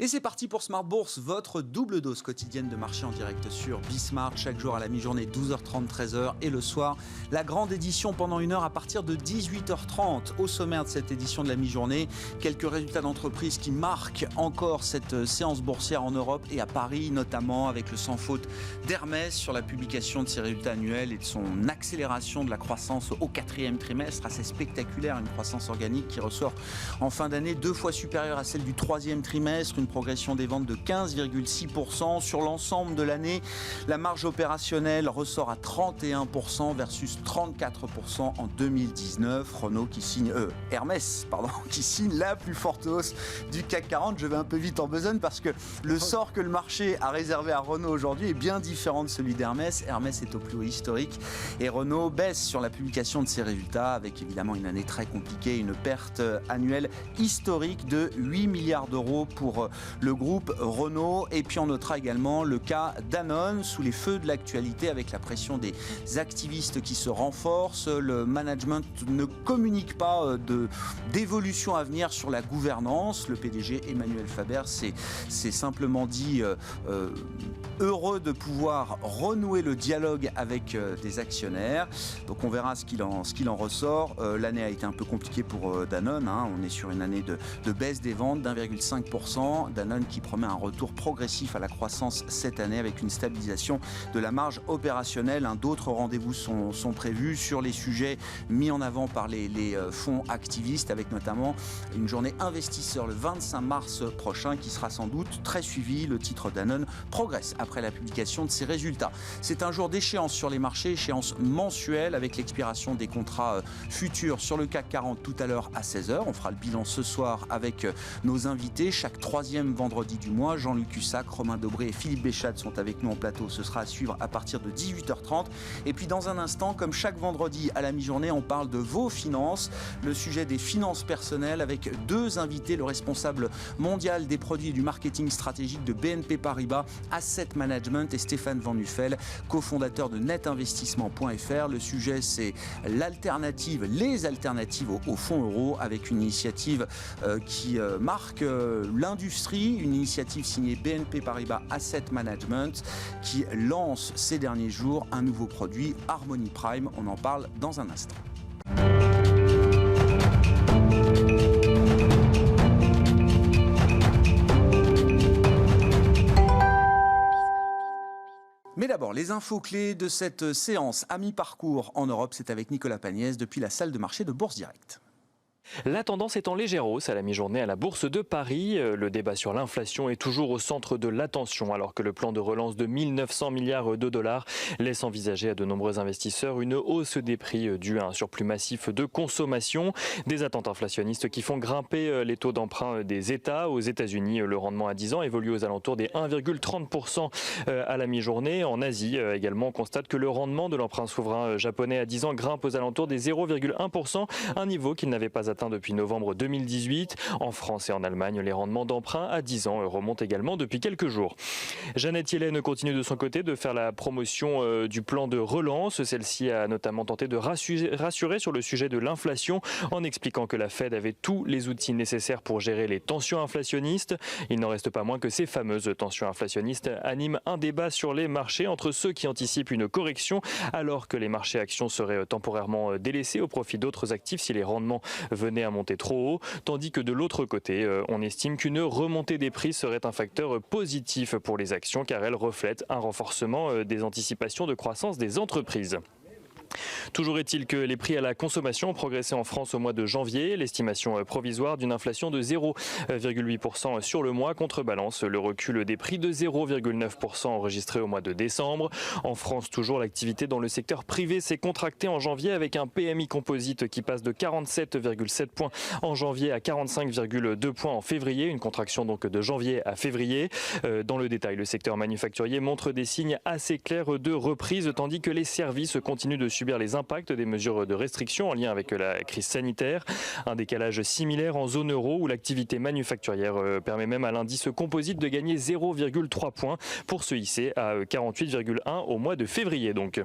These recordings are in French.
Et c'est parti pour Smart Bourse, votre double dose quotidienne de marché en direct sur Bismart, chaque jour à la mi-journée 12h30, 13h et le soir, la grande édition pendant une heure à partir de 18h30. Au sommaire de cette édition de la mi-journée, quelques résultats d'entreprise qui marquent encore cette séance boursière en Europe et à Paris, notamment avec le sans faute d'Hermès sur la publication de ses résultats annuels et de son accélération de la croissance au quatrième trimestre, assez spectaculaire, une croissance organique qui ressort en fin d'année 2 fois supérieure à celle du troisième trimestre, une progression des ventes de 15,6%. Sur l'ensemble de l'année, la marge opérationnelle ressort à 31% versus 34% en 2019. Hermès, qui signe la plus forte hausse du CAC 40. Je vais un peu vite en besogne parce que le sort que le marché a réservé à Renault aujourd'hui est bien différent de celui d'Hermès. Hermès est au plus haut historique et Renault baisse sur la publication de ses résultats avec évidemment une année très compliquée, une perte annuelle historique de 8 milliards d'euros pour le groupe Renault. Et puis on notera également le cas Danone sous les feux de l'actualité avec la pression des activistes qui se renforce. Le management ne communique pas d'évolution à venir sur la gouvernance. Le PDG Emmanuel Faber s'est simplement dit heureux de pouvoir renouer le dialogue avec des actionnaires. Donc on verra ce qu'il en ressort. L'année a été un peu compliquée pour Danone. On est sur une année de baisse des ventes d'1,5%. Danone qui promet un retour progressif à la croissance cette année avec une stabilisation de la marge opérationnelle. D'autres rendez-vous sont prévus sur les sujets mis en avant par les fonds activistes avec notamment une journée investisseur le 25 mars prochain qui sera sans doute très suivi. Le titre Danone progresse après la publication de ses résultats. C'est un jour d'échéance sur les marchés, échéance mensuelle avec l'expiration des contrats futurs sur le CAC 40 tout à l'heure à 16h. On fera le bilan ce soir avec nos invités. Chaque troisième vendredi du mois, Jean-Luc Cussac, Romain Dobré et Philippe Béchade sont avec nous en plateau. Ce sera à suivre à partir de 18h30. Et puis dans un instant, comme chaque vendredi à la mi-journée, on parle de vos finances, le sujet des finances personnelles avec deux invités, le responsable mondial des produits et du marketing stratégique de BNP Paribas Asset Management et Stéphane Van Nuffel, cofondateur de netinvestissement.fr. Le sujet, c'est les alternatives aux fonds euros avec une initiative qui marque l'industrie, une initiative signée BNP Paribas Asset Management qui lance ces derniers jours un nouveau produit, Harmony Prime. On en parle dans un instant. Mais d'abord, les infos clés de cette séance à mi-parcours en Europe, c'est avec Nicolas Pagnès depuis la salle de marché de Bourse Direct. La tendance est en légère hausse à la mi-journée à la Bourse de Paris. Le débat sur l'inflation est toujours au centre de l'attention alors que le plan de relance de 1900 milliards de dollars laisse envisager à de nombreux investisseurs une hausse des prix due à un surplus massif de consommation. Des attentes inflationnistes qui font grimper les taux d'emprunt des États. Aux États-Unis, le rendement à 10 ans évolue aux alentours des 1,30% à la mi-journée. En Asie également, on constate que le rendement de l'emprunt souverain japonais à 10 ans grimpe aux alentours des 0,1%, un niveau qu'il n'avait pas atteint depuis novembre 2018. En France et en Allemagne, les rendements d'emprunt à 10 ans remontent également depuis quelques jours. Janet Yellen continue de son côté de faire la promotion du plan de relance. Celle-ci a notamment tenté de rassurer sur le sujet de l'inflation en expliquant que la Fed avait tous les outils nécessaires pour gérer les tensions inflationnistes. Il n'en reste pas moins que ces fameuses tensions inflationnistes animent un débat sur les marchés entre ceux qui anticipent une correction alors que les marchés actions seraient temporairement délaissés au profit d'autres actifs si les rendements venaient à monter trop haut, tandis que de l'autre côté, on estime qu'une remontée des prix serait un facteur positif pour les actions car elle reflète un renforcement des anticipations de croissance des entreprises. Toujours est-il que les prix à la consommation ont progressé en France au mois de janvier. L'estimation provisoire d'une inflation de 0,8% sur le mois contrebalance le recul des prix de 0,9% enregistré au mois de décembre. En France, toujours, l'activité dans le secteur privé s'est contractée en janvier avec un PMI composite qui passe de 47,7 points en janvier à 45,2 points en février. Une contraction donc de janvier à février. Dans le détail, le secteur manufacturier montre des signes assez clairs de reprise tandis que les services continuent de subir les l'impact des mesures de restriction en lien avec la crise sanitaire. Un décalage similaire en zone euro où l'activité manufacturière permet même à l'indice composite de gagner 0,3 points pour se hisser à 48,1 au mois de février. Donc,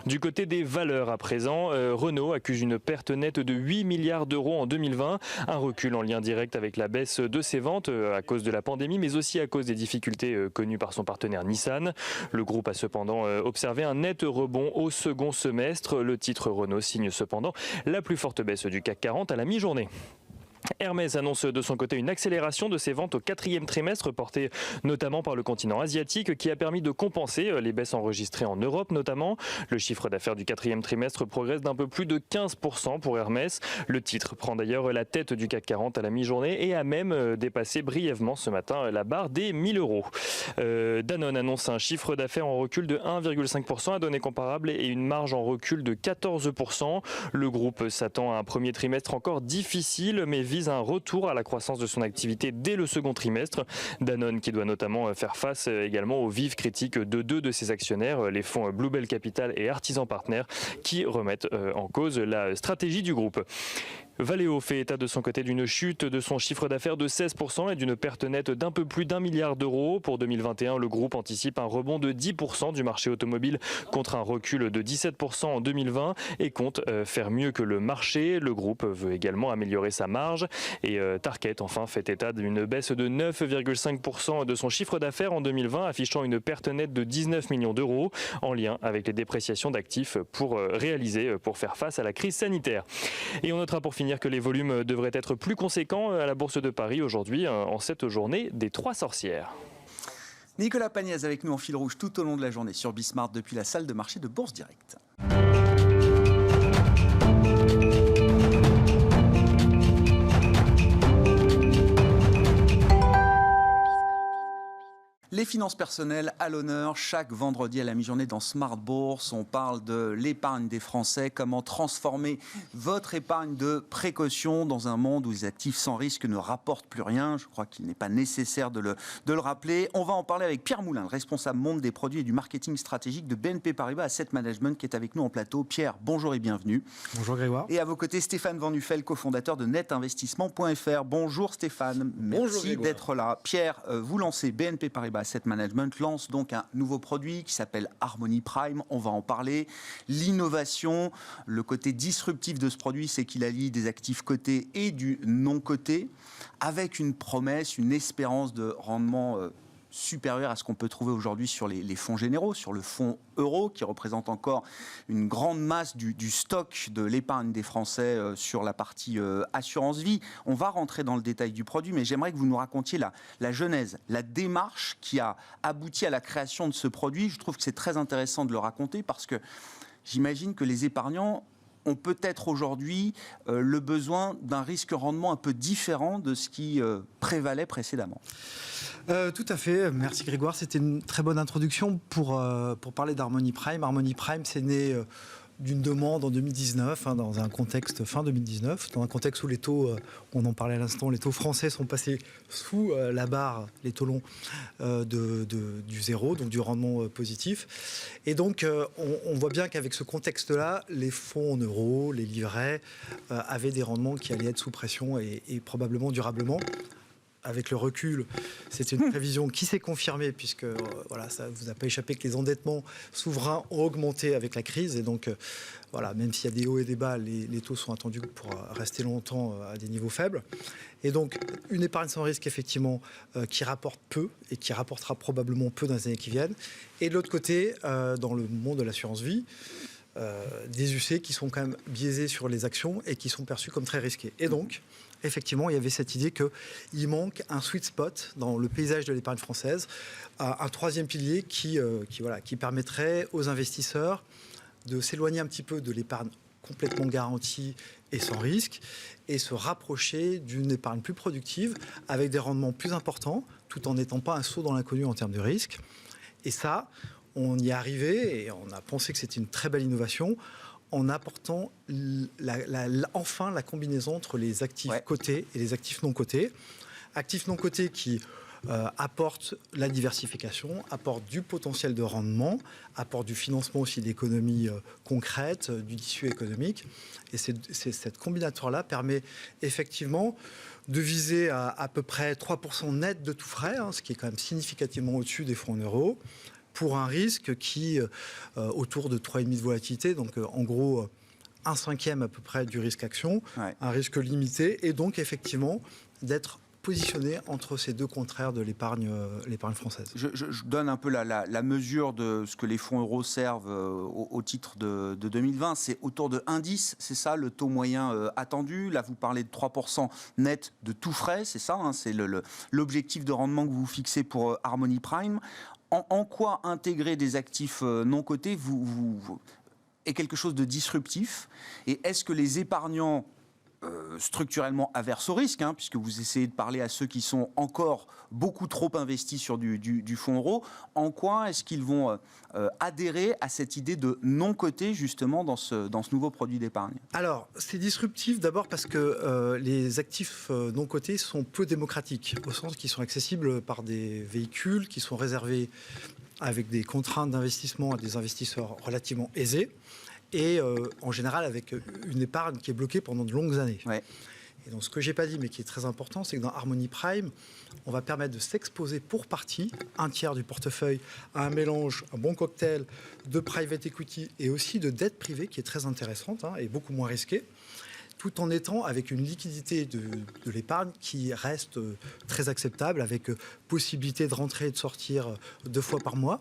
du côté des valeurs à présent, Renault accuse une perte nette de 8 milliards d'euros en 2020, un recul en lien direct avec la baisse de ses ventes à cause de la pandémie, mais aussi à cause des difficultés connues par son partenaire Nissan. Le groupe a cependant observé un net rebond au second semestre. Le titre Renault signe cependant la plus forte baisse du CAC 40 à la mi-journée. Hermès annonce de son côté une accélération de ses ventes au 4e trimestre, portée notamment par le continent asiatique, qui a permis de compenser les baisses enregistrées en Europe notamment. Le chiffre d'affaires du 4e trimestre progresse d'un peu plus de 15% pour Hermès. Le titre prend d'ailleurs la tête du CAC 40 à la mi-journée et a même dépassé brièvement ce matin la barre des 1000 euros. Danone annonce un chiffre d'affaires en recul de 1,5% à données comparables et une marge en recul de 14%. Le groupe s'attend à un premier trimestre encore difficile, mais vise un retour à la croissance de son activité dès le second trimestre. Danone qui doit notamment faire face également aux vives critiques de deux de ses actionnaires, les fonds Bluebell Capital et Artisan Partners, qui remettent en cause la stratégie du groupe. Valeo fait état de son côté d'une chute de son chiffre d'affaires de 16% et d'une perte nette d'un peu plus d'1 milliard d'euros. Pour 2021, le groupe anticipe un rebond de 10% du marché automobile contre un recul de 17% en 2020 et compte faire mieux que le marché. Le groupe veut également améliorer sa marge et Tarkett enfin fait état d'une baisse de 9,5% de son chiffre d'affaires en 2020, affichant une perte nette de 19 millions d'euros en lien avec les dépréciations d'actifs pour faire face à la crise sanitaire. Et on notera pour finir que les volumes devraient être plus conséquents à la Bourse de Paris aujourd'hui en cette journée des 3 sorcières. Nicolas Pagnès avec nous en fil rouge tout au long de la journée sur Bismart depuis la salle de marché de Bourse Direct. Les finances personnelles à l'honneur chaque vendredi à la mi-journée dans Smart Bourse. On parle de l'épargne des Français, comment transformer votre épargne de précaution dans un monde où les actifs sans risque ne rapportent plus rien. Je crois qu'il n'est pas nécessaire de le rappeler. On va en parler avec Pierre Moulin, le responsable monde des produits et du marketing stratégique de BNP Paribas Asset Management qui est avec nous en plateau. Pierre, bonjour et bienvenue. Bonjour Grégoire. Et à vos côtés, Stéphane Van Nuffel, cofondateur de netinvestissement.fr. Bonjour Stéphane, merci d'être là. Pierre, vous lancez BNP Paribas Asset Management lance donc un nouveau produit qui s'appelle Harmony Prime. On va en parler. L'innovation, le côté disruptif de ce produit, c'est qu'il allie des actifs cotés et du non coté, avec une promesse, une espérance de rendement supérieur à ce qu'on peut trouver aujourd'hui sur les fonds généraux, sur le fonds euro, qui représente encore une grande masse du stock de l'épargne des Français sur la partie assurance vie. On va rentrer dans le détail du produit, mais j'aimerais que vous nous racontiez la genèse, la démarche qui a abouti à la création de ce produit. Je trouve que c'est très intéressant de le raconter parce que j'imagine que les épargnants ont peut-être aujourd'hui le besoin d'un risque-rendement un peu différent de ce qui prévalait précédemment. Tout à fait, merci Grégoire, c'était une très bonne introduction pour parler d'Harmony Prime. Harmony Prime, c'est né d'une demande en 2019, dans un contexte fin 2019, dans un contexte où les taux, on en parlait à l'instant, les taux français sont passés sous la barre, les taux longs du zéro, donc du rendement positif. Et donc, on voit bien qu'avec ce contexte-là, les fonds en euros, les livrets, avaient des rendements qui allaient être sous pression et probablement durablement. Avec le recul, c'est une prévision qui s'est confirmée puisque ça ne vous a pas échappé que les endettements souverains ont augmenté avec la crise. Et donc, même s'il y a des hauts et des bas, les taux sont attendus pour rester longtemps à des niveaux faibles. Et donc, une épargne sans risque, effectivement, qui rapporte peu et qui rapportera probablement peu dans les années qui viennent. Et de l'autre côté, dans le monde de l'assurance vie, des UC qui sont quand même biaisés sur les actions et qui sont perçus comme très risqués. Et donc, effectivement, il y avait cette idée qu'il manque un sweet spot dans le paysage de l'épargne française, un troisième pilier qui permettrait aux investisseurs de s'éloigner un petit peu de l'épargne complètement garantie et sans risque et se rapprocher d'une épargne plus productive avec des rendements plus importants tout en n'étant pas un saut dans l'inconnu en termes de risque. Et ça, on y est arrivé et on a pensé que c'était une très belle innovation en apportant enfin la combinaison entre les actifs cotés et les actifs non cotés. Actifs non cotés qui apporte la diversification, apporte du potentiel de rendement, apporte du financement aussi d'économies concrètes, du tissu économique. Et cette combinatoire-là permet effectivement de viser à peu près 3% net de tout frais, ce qui est quand même significativement au-dessus des fonds en euros, pour un risque qui, autour de 3,5 de volatilité, donc en gros 1/5 à peu près du risque action, un risque limité, et donc effectivement d'être positionné entre ces deux contraires de l'épargne française. Je donne un peu la mesure de ce que les fonds euros servent au titre de 2020. C'est autour de 1,10, c'est ça le taux moyen attendu. Là, vous parlez de 3% net de tout frais, c'est ça, c'est l'objectif de rendement que vous fixez pour Harmony Prime. En quoi intégrer des actifs non cotés est quelque chose de disruptif? Et est-ce que les épargnants structurellement averses au risque, puisque vous essayez de parler à ceux qui sont encore beaucoup trop investis sur du fonds euro, en quoi est-ce qu'ils vont adhérer à cette idée de non-coté justement dans ce nouveau produit d'épargne? Alors, c'est disruptif d'abord parce que les actifs non cotés sont peu démocratiques, au sens qu'ils sont accessibles par des véhicules qui sont réservés avec des contraintes d'investissement à des investisseurs relativement aisés, et en général avec une épargne qui est bloquée pendant de longues années. Ouais. Et donc ce que je n'ai pas dit mais qui est très important, c'est que dans Harmony Prime, on va permettre de s'exposer pour partie, 1/3 du portefeuille, à un mélange, un bon cocktail de private equity et aussi de dette privée qui est très intéressante et beaucoup moins risquée, tout en étant avec une liquidité de l'épargne qui reste très acceptable, avec possibilité de rentrer et de sortir 2 fois par mois.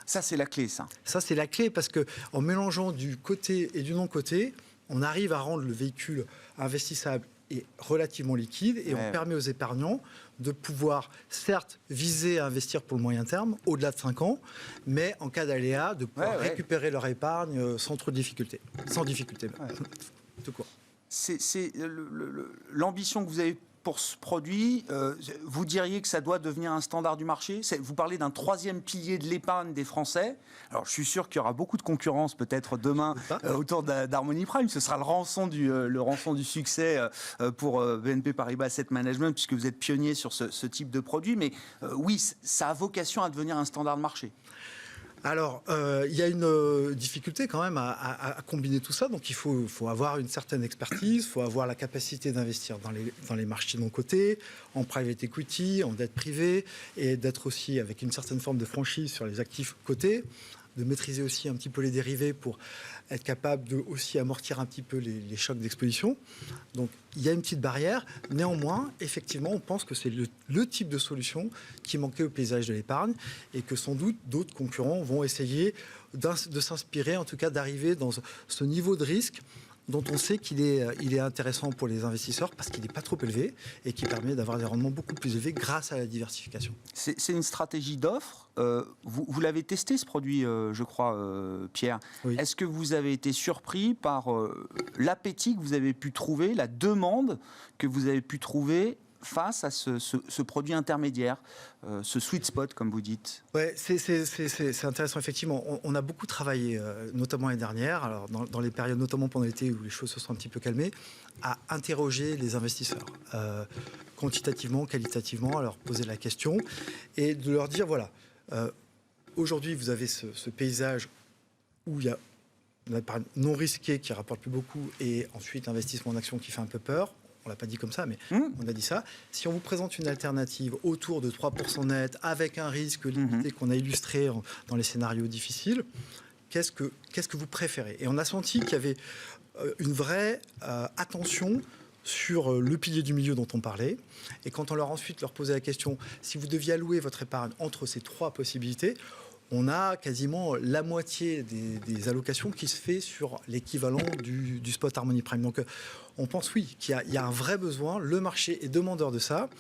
Ça, c'est la clé, ça. Ça, c'est la clé parce qu'en mélangeant du côté et du non-côté, on arrive à rendre le véhicule investissable et relativement liquide, et on permet aux épargnants de pouvoir, certes, viser à investir pour le moyen terme, au-delà de 5 ans, mais en cas d'aléa, de pouvoir récupérer leur épargne sans trop de difficultés. Sans difficulté, tout court. C'est l'ambition que vous avez pour ce produit. Vous diriez que ça doit devenir un standard du marché? Vous parlez d'un 3e pilier de l'épargne des Français. Alors, je suis sûr qu'il y aura beaucoup de concurrence peut-être demain autour d'Harmony Prime. Ce sera le rançon du succès pour BNP Paribas Asset Management, puisque vous êtes pionnier sur ce type de produit. Mais oui, ça a vocation à devenir un standard de marché. Alors, il y a une difficulté quand même à combiner tout ça. Donc, il faut avoir une certaine expertise, il faut avoir la capacité d'investir dans les marchés non cotés, en private equity, en dette privée, et d'être aussi avec une certaine forme de franchise sur les actifs cotés, de maîtriser aussi un petit peu les dérivés pour être capable de aussi amortir un petit peu les chocs d'exposition. Donc, il y a une petite barrière. Néanmoins, effectivement, on pense que c'est le type de solution qui manquait au paysage de l'épargne, et que sans doute d'autres concurrents vont essayer de s'inspirer, en tout cas d'arriver dans ce niveau de risque dont on sait qu'il est intéressant pour les investisseurs parce qu'il n'est pas trop élevé et qui permet d'avoir des rendements beaucoup plus élevés grâce à la diversification. C'est une stratégie d'offre. Vous l'avez testé, ce produit, je crois, Pierre. Oui. Est-ce que vous avez été surpris par l'appétit que vous avez pu trouver, la demande que vous avez pu trouver face à ce produit intermédiaire, ce sweet spot, comme vous dites? Ouais, c'est intéressant, effectivement. On a beaucoup travaillé, notamment l'année dernière, alors dans les périodes, notamment pendant l'été où les choses se sont un petit peu calmées, à interroger les investisseurs, quantitativement, qualitativement, à leur poser la question et de leur dire, voilà, aujourd'hui, vous avez ce paysage où il y a une épargne non risquée qui rapporte plus beaucoup, et ensuite investissement en action qui fait un peu peur. On ne l'a pas dit comme ça, mais on a dit ça. Si on vous présente une alternative autour de 3% net, avec un risque limité qu'on a illustré dans les scénarios difficiles, qu'est-ce que vous préférez? Et on a senti qu'il y avait une vraie attention sur le pilier du milieu dont on parlait. Et quand on leur posait la question, si vous deviez allouer votre épargne entre ces 3 possibilités, on a quasiment la moitié des allocations qui se fait sur l'équivalent du spot Harmony Prime. Donc, on pense, oui, qu'il y a un vrai besoin. Le marché est demandeur de ça.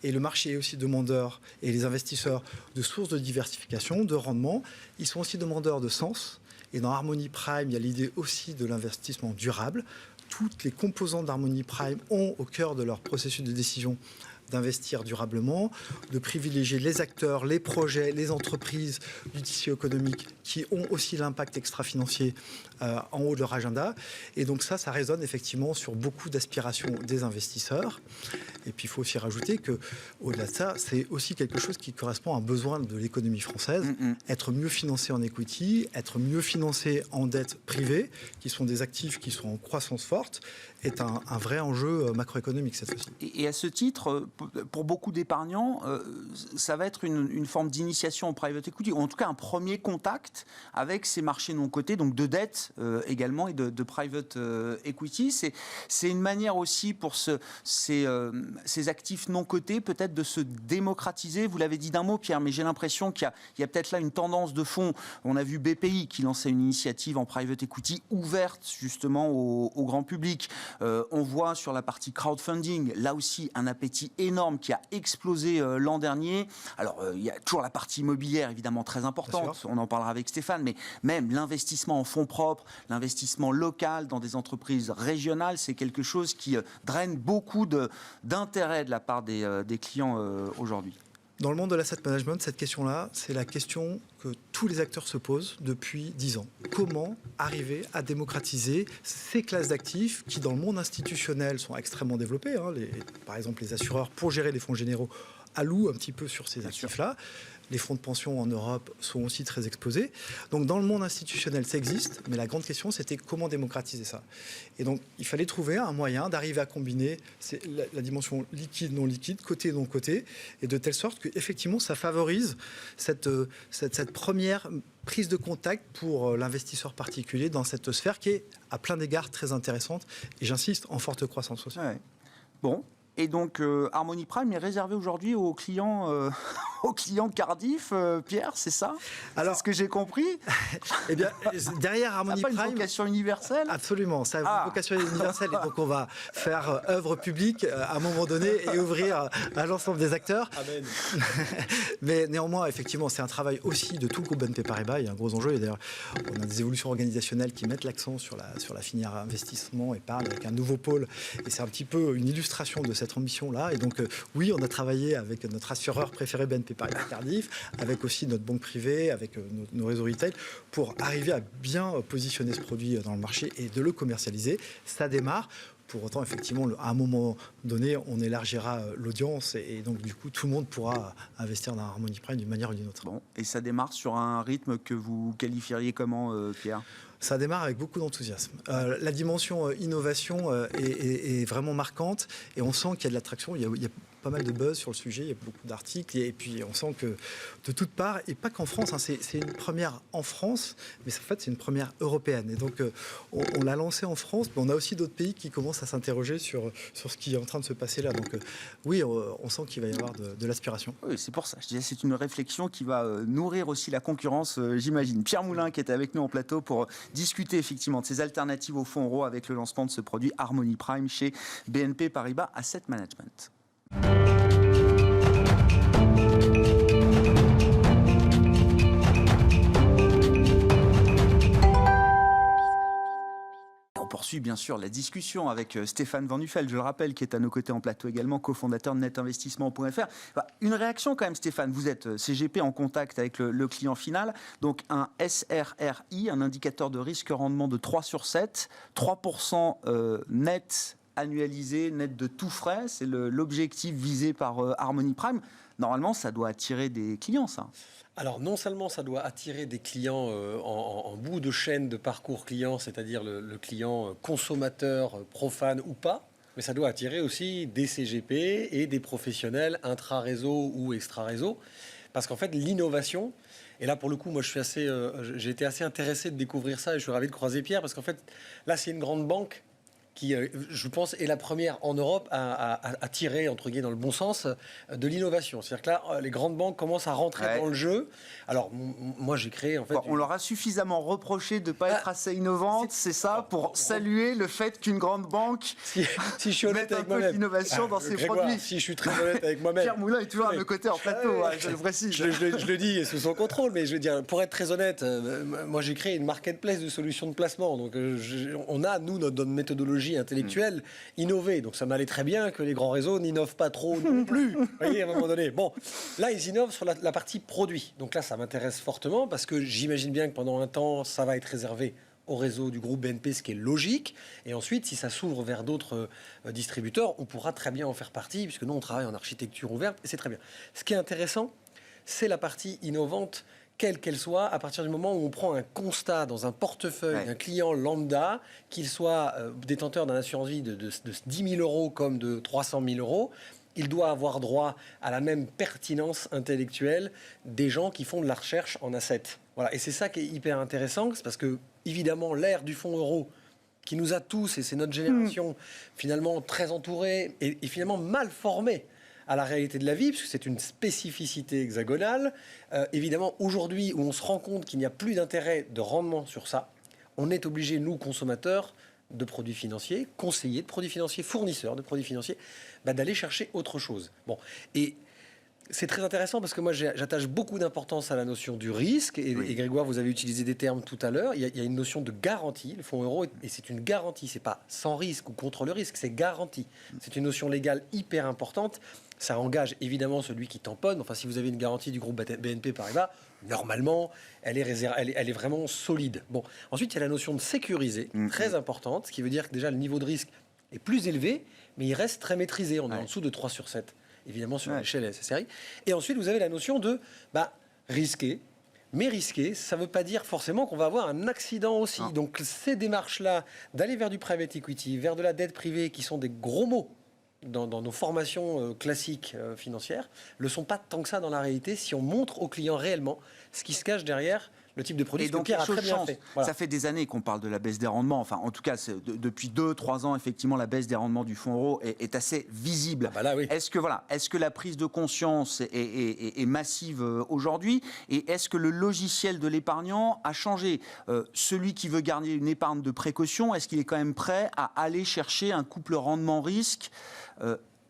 Et le marché est aussi demandeur, et les investisseurs, de sources de diversification, de rendement. Ils sont aussi demandeurs de sens. Et dans Harmony Prime, il y a l'idée aussi de l'investissement durable. Toutes les composantes d'Harmony Prime ont au cœur de leur processus de décision d'investir durablement, de privilégier les acteurs, les projets, les entreprises du tissu économique qui ont aussi l'impact extra-financier en haut de leur agenda. Et donc ça résonne effectivement sur beaucoup d'aspirations des investisseurs. Et puis il faut aussi rajouter qu'au-delà de ça, c'est aussi quelque chose qui correspond à un besoin de l'économie française. Être mieux financé en equity, être mieux financé en dette privée, qui sont des actifs qui sont en croissance forte, est un vrai enjeu macroéconomique cette fois-ci. Et à ce titre, pour beaucoup d'épargnants, ça va être une forme d'initiation au private equity, ou en tout cas un premier contact avec ces marchés non cotés, donc de dette également et de private equity. C'est une manière aussi pour ces actifs non cotés peut-être de se démocratiser. Vous l'avez dit d'un mot, Pierre, mais j'ai l'impression qu'il y a peut-être là une tendance de fond. On a vu BPI qui lançait une initiative en private equity ouverte justement au grand public. On voit sur la partie crowdfunding, là aussi, un appétit énorme qui a explosé l'an dernier. Alors, il y a toujours la partie immobilière, évidemment, très importante. On en parlera avec Stéphane, mais même l'investissement en fonds propres, l'investissement local dans des entreprises régionales, c'est quelque chose qui draine beaucoup d'intérêt de la part des clients aujourd'hui. Dans le monde de l'asset management, cette question-là, c'est la question que tous les acteurs se posent depuis 10 ans. Comment arriver à démocratiser ces classes d'actifs qui, dans le monde institutionnel, sont extrêmement développées. Par exemple, les assureurs, pour gérer les fonds généraux, allouent un petit peu sur ces actifs-là. Les fonds de pension en Europe sont aussi très exposés. Donc dans le monde institutionnel, ça existe, mais la grande question, c'était comment démocratiser ça. Et donc il fallait trouver un moyen d'arriver à combiner la dimension liquide, non liquide, côté, non côté, et de telle sorte qu'effectivement, ça favorise cette première prise de contact pour l'investisseur particulier dans cette sphère qui est à plein d'égards très intéressante, et j'insiste, en forte croissance aussi. Ouais. Bon. Et donc, Harmony Prime est réservé aujourd'hui aux clients Cardiff, Pierre, c'est ça? Alors, c'est ce que j'ai compris. Eh bien, derrière Harmony Prime... Ça n'a pas une vocation universelle? Absolument, ça a une vocation universelle. Et donc, on va faire œuvre publique à un moment donné et ouvrir à l'ensemble des acteurs. Amen. Mais néanmoins, effectivement, c'est un travail aussi de tout le groupe BNP Paribas. Il y a un gros enjeu. Et d'ailleurs, on a des évolutions organisationnelles qui mettent l'accent sur la filière investissement, épargne, avec un nouveau pôle. Et c'est un petit peu une illustration de cette ambition-là. Et donc, oui, on a travaillé avec notre assureur préféré BNP Paribas Cardiff, avec aussi notre banque privée, avec nos réseaux retail, pour arriver à bien positionner ce produit dans le marché et de le commercialiser. Ça démarre. Pour autant, effectivement, à un moment donné, on élargira l'audience et donc, du coup, tout le monde pourra investir dans Harmony Prime d'une manière ou d'une autre. Bon, et ça démarre sur un rythme que vous qualifieriez comment, Pierre ? Ça démarre avec beaucoup d'enthousiasme. La dimension innovation est vraiment marquante et on sent qu'il y a de l'attraction. Il y a pas mal de buzz sur le sujet, il y a beaucoup d'articles et puis on sent que de toutes parts, et pas qu'en France, c'est une première en France, mais en fait c'est une première européenne. Et donc on l'a lancé en France, mais on a aussi d'autres pays qui commencent à s'interroger sur ce qui est en train de se passer là. Donc oui, on sent qu'il va y avoir de l'aspiration. Oui, c'est pour ça. Je disais, c'est une réflexion qui va nourrir aussi la concurrence, j'imagine. Pierre Moulin qui était avec nous en plateau pour discuter effectivement de ces alternatives au fonds euro avec le lancement de ce produit Harmony Prime chez BNP Paribas Asset Management. On poursuit bien sûr la discussion avec Stéphane Van Nuffel, je le rappelle, qui est à nos côtés en plateau également, cofondateur de netinvestissement.fr. Une réaction quand même, Stéphane, vous êtes CGP en contact avec le client final, donc un SRRI, un indicateur de risque-rendement de 3 sur 7, 3% net annualisé, net de tout frais, c'est l'objectif visé par Harmony Prime. Normalement, ça doit attirer des clients, ça. Alors non seulement ça doit attirer des clients en bout de chaîne de parcours client, c'est-à-dire le client consommateur profane ou pas, mais ça doit attirer aussi des CGP et des professionnels intra-réseau ou extra-réseau, parce qu'en fait l'innovation, et là pour le coup moi j'ai été assez intéressé de découvrir ça et je suis ravi de croiser Pierre, parce qu'en fait là c'est une grande banque qui, je pense, est la première en Europe à tirer, entre guillemets, dans le bon sens, de l'innovation. C'est-à-dire que là, les grandes banques commencent à rentrer dans le jeu. Alors, moi, j'ai créé, en fait... On leur a suffisamment reproché de ne pas être assez innovante, c'est ça, pour saluer le fait qu'une grande banque si je suis honnête avec un peu d'innovation dans ses produits. Si je suis très honnête avec moi-même... Pierre Moulin est toujours à mes côtés en plateau, je le précise. Je le dis sous son contrôle, mais je veux dire, pour être très honnête, moi, j'ai créé une marketplace de solutions de placement. Donc, on a, nous, notre méthodologie intellectuelle innovée. Donc ça m'allait très bien que les grands réseaux n'innovent pas trop non plus. Vous voyez, à un moment donné. Bon, là, ils innovent sur la partie produit. Donc là, ça m'intéresse fortement parce que j'imagine bien que pendant un temps, ça va être réservé au réseau du groupe BNP, ce qui est logique. Et ensuite, si ça s'ouvre vers d'autres distributeurs, on pourra très bien en faire partie, puisque nous, on travaille en architecture ouverte, et c'est très bien. Ce qui est intéressant, c'est la partie innovante, quelle qu'elle soit, à partir du moment où on prend un constat dans un portefeuille d'un client lambda, qu'il soit détenteur d'un assurance vie de 10 000 euros comme de 300 000 euros, il doit avoir droit à la même pertinence intellectuelle des gens qui font de la recherche en assets. Voilà. Et c'est ça qui est hyper intéressant, c'est parce que, évidemment, l'ère du fonds euro, qui nous a tous, et c'est notre génération, finalement très entourée et finalement mal formée à la réalité de la vie, puisque c'est une spécificité hexagonale. Évidemment, aujourd'hui, où on se rend compte qu'il n'y a plus d'intérêt de rendement sur ça, on est obligé, nous, consommateurs de produits financiers, conseillers de produits financiers, fournisseurs de produits financiers, d'aller chercher autre chose. Bon, et c'est très intéressant parce que moi, j'attache beaucoup d'importance à la notion du risque. Et Grégoire, vous avez utilisé des termes tout à l'heure. Il y a une notion de garantie. Le fonds euro, et c'est une garantie. C'est pas sans risque ou contre le risque, c'est garantie. C'est une notion légale hyper importante. Ça engage évidemment celui qui tamponne. Enfin, si vous avez une garantie du groupe BNP Paribas, normalement, elle est vraiment solide. Bon, ensuite, il y a la notion de sécuriser, très importante, ce qui veut dire que déjà le niveau de risque est plus élevé, mais il reste très maîtrisé. On est en dessous de 3 sur 7, évidemment, sur l'échelle SSRI. Et ensuite, vous avez la notion de risquer. Mais risquer, ça ne veut pas dire forcément qu'on va avoir un accident aussi. Non. Donc, ces démarches-là, d'aller vers du private equity, vers de la dette privée, qui sont des gros mots dans nos formations classiques financières, ne le sont pas tant que ça dans la réalité si on montre aux clients réellement ce qui se cache derrière le type de produit. Et donc, Pierre a très bien fait. Voilà. Ça fait des années qu'on parle de la baisse des rendements. Enfin, en tout cas, depuis 2-3 ans, effectivement, la baisse des rendements du fonds euro est assez visible. Là, oui. Est-ce que la prise de conscience est massive aujourd'hui? Et est-ce que le logiciel de l'épargnant a changé? Celui qui veut garder une épargne de précaution, est-ce qu'il est quand même prêt à aller chercher un couple rendement-risque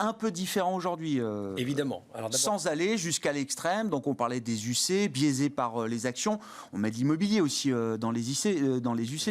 un peu différent aujourd'hui, évidemment. Alors sans aller jusqu'à l'extrême. Donc on parlait des UC, biaisés par les actions. On met de l'immobilier aussi dans les UC,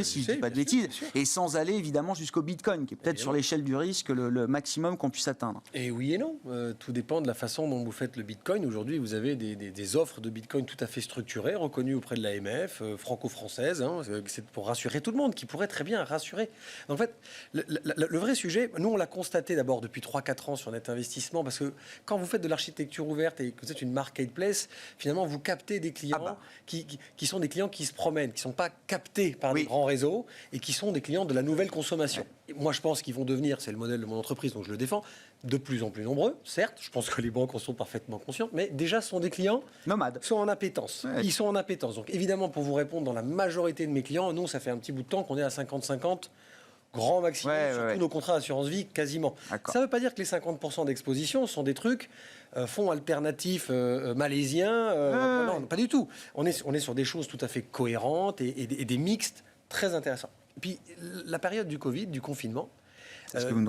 si je ne dis pas de bêtises. Et sans aller évidemment jusqu'au Bitcoin, qui est peut-être sur l'échelle du risque le maximum qu'on puisse atteindre. Et oui et non. Tout dépend de la façon dont vous faites le Bitcoin. Aujourd'hui, vous avez des offres de Bitcoin tout à fait structurées, reconnues auprès de l'AMF, franco-française. C'est pour rassurer tout le monde, qui pourrait très bien rassurer. En fait, le vrai sujet, nous on l'a constaté d'abord depuis 3-4 ans sur Net Investissement, parce que quand vous faites de l'architecture ouverte et que vous êtes une marketplace, finalement vous captez des clients qui sont des clients qui se promènent, qui ne sont pas captés par des grands réseaux et qui sont des clients de la nouvelle consommation. Et moi je pense qu'ils vont devenir, c'est le modèle de mon entreprise donc je le défends, de plus en plus nombreux, certes, je pense que les banques en sont parfaitement conscientes, mais déjà ce sont des clients nomades, sont en appétence. Ils sont en appétence. Donc évidemment, pour vous répondre, dans la majorité de mes clients, nous ça fait un petit bout de temps qu'on est à 50-50, grand maximum sur tous nos contrats d'assurance vie, quasiment. Ça ne veut pas dire que les 50% d'exposition sont des trucs fonds alternatifs malaisiens. Non, pas du tout. On est sur des choses tout à fait cohérentes et des mixtes très intéressants. Et puis, la période du Covid, du confinement,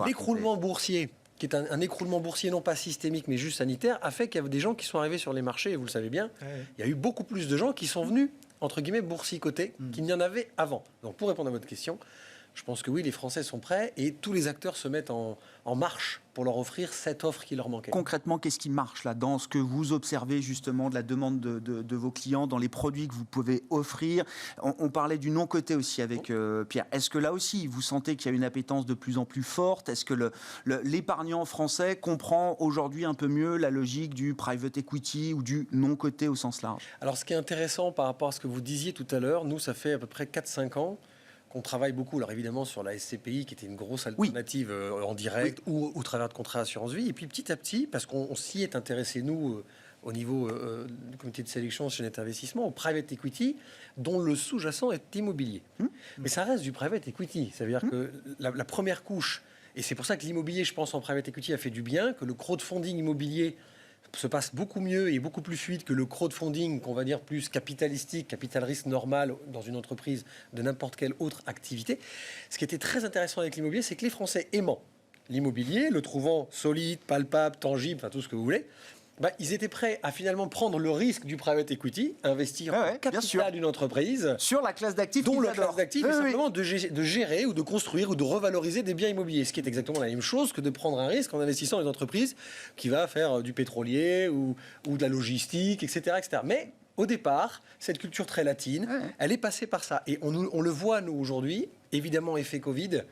l'écroulement boursier, qui est un écroulement boursier non pas systémique mais juste sanitaire, a fait qu'il y a des gens qui sont arrivés sur les marchés, et vous le savez bien, il y a eu beaucoup plus de gens qui sont venus, entre guillemets, boursicotés, qu'il n'y en avait avant. Donc, pour répondre à votre question, je pense que oui, les Français sont prêts et tous les acteurs se mettent en marche pour leur offrir cette offre qui leur manquait. Concrètement, qu'est-ce qui marche là dans ce que vous observez justement de la demande de vos clients, dans les produits que vous pouvez offrir? On parlait du non-coté aussi avec Pierre. Est-ce que là aussi, vous sentez qu'il y a une appétence de plus en plus forte? Est-ce que l'épargnant français comprend aujourd'hui un peu mieux la logique du private equity ou du non-coté au sens large? Alors, ce qui est intéressant par rapport à ce que vous disiez tout à l'heure, nous, ça fait à peu près 4-5 ans on travaille beaucoup, alors évidemment sur la SCPI qui était une grosse alternative en direct ou au travers de contrats d'assurance vie. Et puis petit à petit, parce qu'on s'y est intéressé nous au niveau du comité de sélection chez Net Investissement, au private equity dont le sous-jacent est immobilier. Mais ça reste du private equity. Ça veut dire que la première couche, et c'est pour ça que l'immobilier, je pense, en private equity a fait du bien, que le crowdfunding immobilier se passe beaucoup mieux et beaucoup plus fluide que le crowdfunding qu'on va dire plus capitalistique, capital risque normal dans une entreprise de n'importe quelle autre activité. Ce qui était très intéressant avec l'immobilier, c'est que les Français aimant l'immobilier, le trouvant solide, palpable, tangible, enfin tout ce que vous voulez, ils étaient prêts à finalement prendre le risque du private equity, investir en capital d'une entreprise sur la classe d'actifs, dont la classe d'actifs est simplement de gérer ou de construire ou de revaloriser des biens immobiliers, ce qui est exactement la même chose que de prendre un risque en investissant dans une entreprise qui va faire du pétrolier ou de la logistique, etc., etc. Mais au départ, cette culture très latine, elle est passée par ça. Et on le voit, nous, aujourd'hui, évidemment, effet Covid,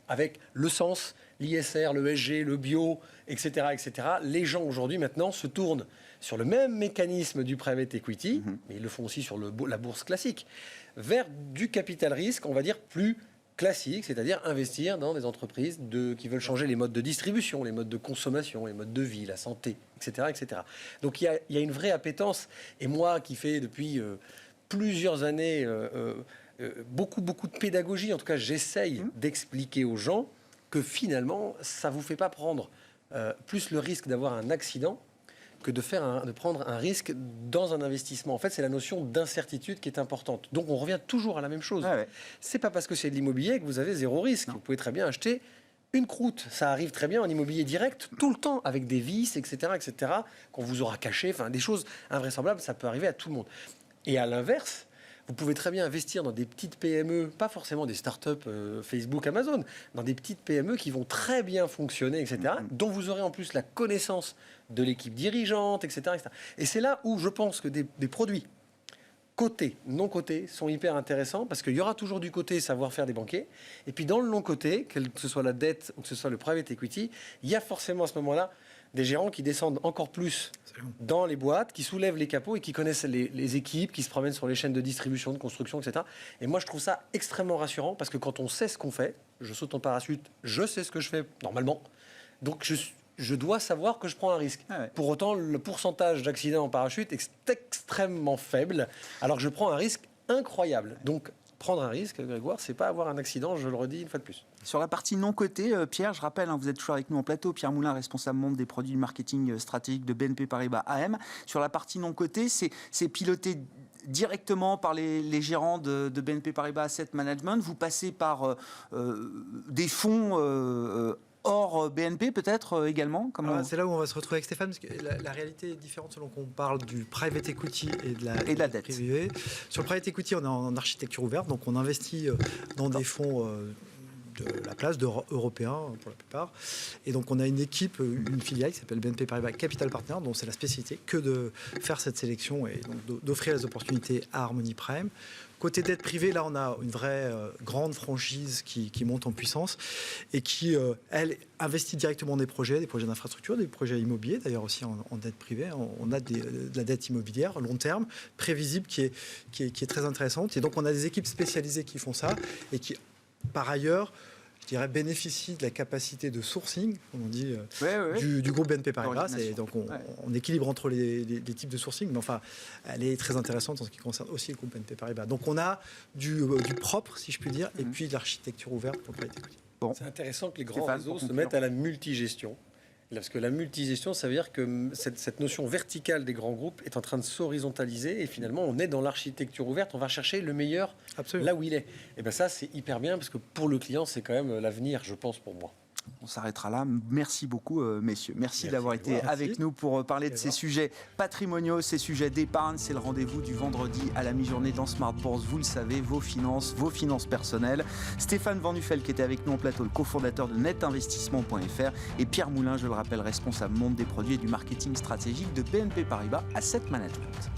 avec le sens, l'ISR, le SG, le bio, etc., etc. Les gens, aujourd'hui, maintenant, se tournent sur le même mécanisme du private equity, mais ils le font aussi sur la bourse classique, vers du capital risque, on va dire, plus classique, c'est-à-dire investir dans des entreprises qui veulent changer les modes de distribution, les modes de consommation, les modes de vie, la santé, etc. etc. Donc il y a une vraie appétence. Et moi qui fais depuis plusieurs années beaucoup de pédagogie, en tout cas j'essaye d'expliquer aux gens que finalement ça ne vous fait pas prendre plus le risque d'avoir un accident que de prendre un risque dans un investissement. En fait, c'est la notion d'incertitude qui est importante. Donc, on revient toujours à la même chose. C'est pas parce que c'est de l'immobilier que vous avez zéro risque. Vous pouvez très bien acheter une croûte. Ça arrive très bien en immobilier direct, tout le temps, avec des vis, etc., qu'on vous aura caché. Enfin, des choses invraisemblables, ça peut arriver à tout le monde. Et à l'inverse, vous pouvez très bien investir dans des petites PME, pas forcément des startups Facebook, Amazon, dans des petites PME qui vont très bien fonctionner, etc., dont vous aurez en plus la connaissance de l'équipe dirigeante, etc., etc. Et c'est là où je pense que des produits cotés, non cotés, sont hyper intéressants parce qu'il y aura toujours du côté savoir-faire des banquiers. Et puis dans le non coté, que ce soit la dette ou que ce soit le private equity, il y a forcément à ce moment-là des gérants qui descendent encore plus dans les boîtes, qui soulèvent les capots et qui connaissent les équipes, qui se promènent sur les chaînes de distribution, de construction, etc. Et moi, je trouve ça extrêmement rassurant parce que quand on sait ce qu'on fait, je saute en parachute, je sais ce que je fais normalement, donc je dois savoir que je prends un risque. Pour autant, le pourcentage d'accidents en parachute est extrêmement faible, alors que je prends un risque incroyable. Donc, prendre un risque, Grégoire, c'est pas avoir un accident, je le redis une fois de plus. Sur la partie non cotée, Pierre, je rappelle, vous êtes toujours avec nous en plateau, Pierre Moulin, responsable monde des produits du marketing stratégique de BNP Paribas AM. Sur la partie non cotée, c'est piloté directement par les gérants de BNP Paribas Asset Management. Vous passez par des fonds hors BNP peut-être également C'est là où on va se retrouver avec Stéphane, parce que la réalité est différente selon qu'on parle du private equity et de la dette privée. Sur le private equity, on est en architecture ouverte, donc on investit dans des fonds de la place européens pour la plupart. Et donc on a une équipe, une filiale qui s'appelle BNP Paribas Capital Partners, dont c'est la spécialité que de faire cette sélection et donc d'offrir les opportunités à Harmony Prime. Côté dette privée, là, on a une vraie grande franchise qui monte en puissance et qui, elle, investit directement dans des projets d'infrastructure, des projets immobiliers, d'ailleurs aussi en dette privée. On a de la dette immobilière long terme, prévisible, qui est très intéressante. Et donc, on a des équipes spécialisées qui font ça et qui, par ailleurs, je dirais, bénéficie de la capacité de sourcing, comme on dit, du groupe BNP Paribas. Donc on équilibre entre les types de sourcing, mais enfin, elle est très intéressante en ce qui concerne aussi le groupe BNP Paribas. Donc on a du propre, si je puis dire, et puis de l'architecture ouverte pour le private equity. C'est intéressant que les grands réseaux se mettent à la multigestion. Parce que la multigestion, ça veut dire que cette notion verticale des grands groupes est en train de s'horizontaliser et finalement, on est dans l'architecture ouverte, on va chercher le meilleur là où il est. Et bien ça, c'est hyper bien parce que pour le client, c'est quand même l'avenir, je pense, pour moi. On s'arrêtera là. Merci beaucoup, messieurs. Merci d'avoir été avec nous pour parler de ces sujets patrimoniaux, ces sujets d'épargne. C'est le rendez-vous du vendredi à la mi-journée dans Smart Bourse. Vous le savez, vos finances personnelles. Stéphane Van Nuffel qui était avec nous en plateau, le cofondateur de netinvestissement.fr, et Pierre Moulin, je le rappelle, responsable monde des produits et du marketing stratégique de BNP Paribas Asset Management.